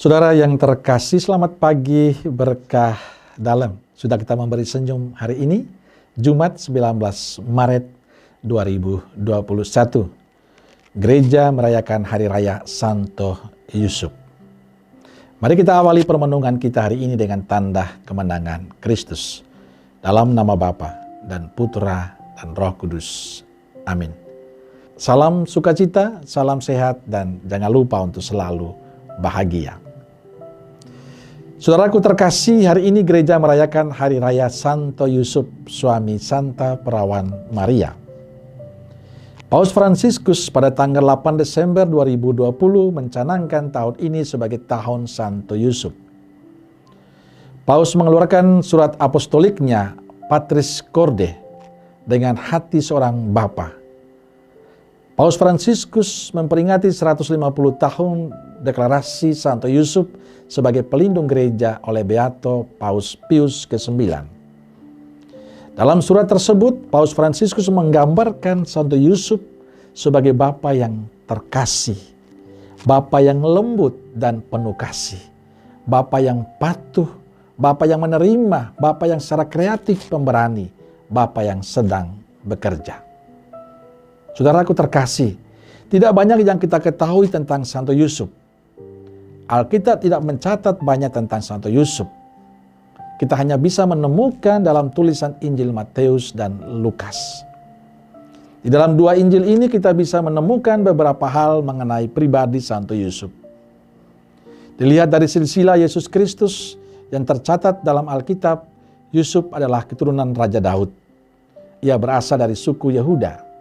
Saudara yang terkasih, selamat pagi berkah dalam. Sudah kita memberi senyum hari ini, Jumat 19 Maret 2021. Gereja merayakan Hari Raya Santo Yusuf. Mari kita awali permenungan kita hari ini dengan tanda kemenangan Kristus. Dalam nama Bapa dan Putra dan Roh Kudus. Amin. Salam sukacita, salam sehat, dan jangan lupa untuk selalu bahagia. Saudaraku terkasih, hari ini gereja merayakan Hari Raya Santo Yusuf, suami Santa Perawan Maria. Paus Fransiskus pada tanggal 8 Desember 2020 mencanangkan tahun ini sebagai tahun Santo Yusuf. Paus mengeluarkan surat apostoliknya Patris Corde dengan hati seorang bapa. Paus Fransiskus memperingati 150 tahun deklarasi Santo Yusuf sebagai pelindung gereja oleh Beato Paus Pius ke-9. Dalam surat tersebut, Paus Fransiskus menggambarkan Santo Yusuf sebagai bapa yang terkasih, bapa yang lembut dan penuh kasih, bapa yang patuh, bapa yang menerima, bapa yang secara kreatif pemberani, bapa yang sedang bekerja. Saudaraku terkasih, tidak banyak yang kita ketahui tentang Santo Yusuf. Alkitab tidak mencatat banyak tentang Santo Yusuf. Kita hanya bisa menemukan dalam tulisan Injil Matius dan Lukas. Di dalam dua Injil ini kita bisa menemukan beberapa hal mengenai pribadi Santo Yusuf. Dilihat dari silsilah Yesus Kristus yang tercatat dalam Alkitab, Yusuf adalah keturunan Raja Daud. Ia berasal dari suku Yehuda.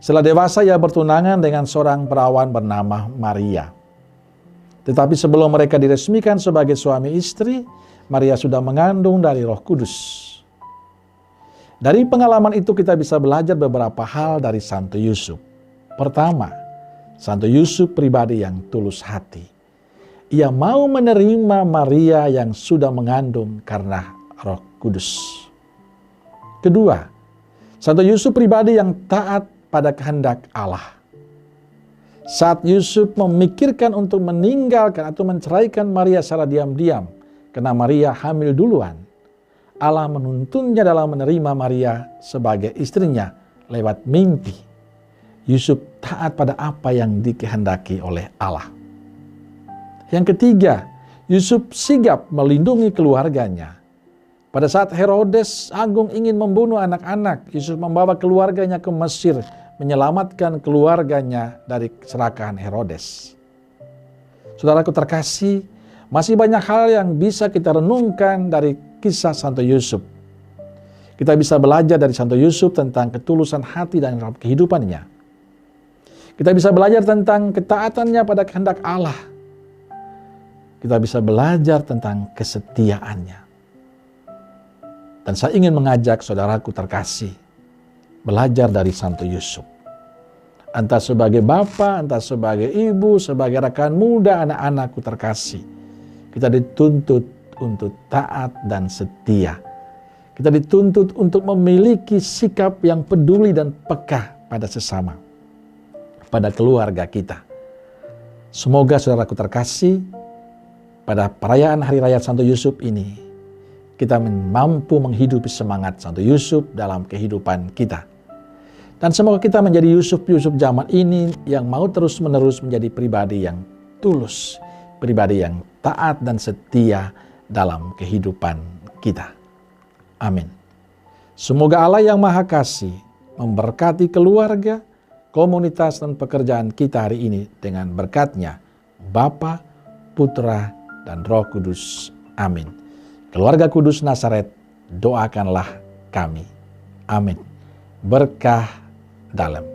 Setelah dewasa ia bertunangan dengan seorang perawan bernama Maria. Tetapi sebelum mereka diresmikan sebagai suami istri, Maria sudah mengandung dari Roh Kudus. Dari pengalaman itu kita bisa belajar beberapa hal dari Santo Yusuf. Pertama, Santo Yusuf pribadi yang tulus hati. Ia mau menerima Maria yang sudah mengandung karena Roh Kudus. Kedua, Santo Yusuf pribadi yang taat pada kehendak Allah. Saat Yusuf memikirkan untuk meninggalkan atau menceraikan Maria secara diam-diam, karena Maria hamil duluan, Allah menuntunnya dalam menerima Maria sebagai istrinya lewat mimpi. Yusuf taat pada apa yang dikehendaki oleh Allah. Yang ketiga, Yusuf sigap melindungi keluarganya. Pada saat Herodes Agung ingin membunuh anak-anak, Yusuf membawa keluarganya ke Mesir, menyelamatkan keluarganya dari keserakahan Herodes. Saudaraku terkasih, masih banyak hal yang bisa kita renungkan dari kisah Santo Yusuf. Kita bisa belajar dari Santo Yusuf tentang ketulusan hati dan kehidupannya. Kita bisa belajar tentang ketaatannya pada kehendak Allah. Kita bisa belajar tentang kesetiaannya. Dan saya ingin mengajak saudaraku terkasih, belajar dari Santo Yusuf. Entah sebagai bapa, entah sebagai ibu, sebagai rekan muda, anak-anakku terkasih. Kita dituntut untuk taat dan setia. Kita dituntut untuk memiliki sikap yang peduli dan peka pada sesama, pada keluarga kita. Semoga saudaraku terkasih, pada perayaan Hari Raya Santo Yusuf ini, kita mampu menghidupi semangat Santo Yusuf dalam kehidupan kita. Dan semoga kita menjadi Yusuf-Yusuf zaman ini yang mau terus-menerus menjadi pribadi yang tulus, pribadi yang taat dan setia dalam kehidupan kita. Amin. Semoga Allah yang Maha Kasih memberkati keluarga, komunitas, dan pekerjaan kita hari ini dengan berkat-Nya, Bapa, Putra, dan Roh Kudus. Amin. Keluarga Kudus Nazaret, doakanlah kami. Amin. Berkah dalam.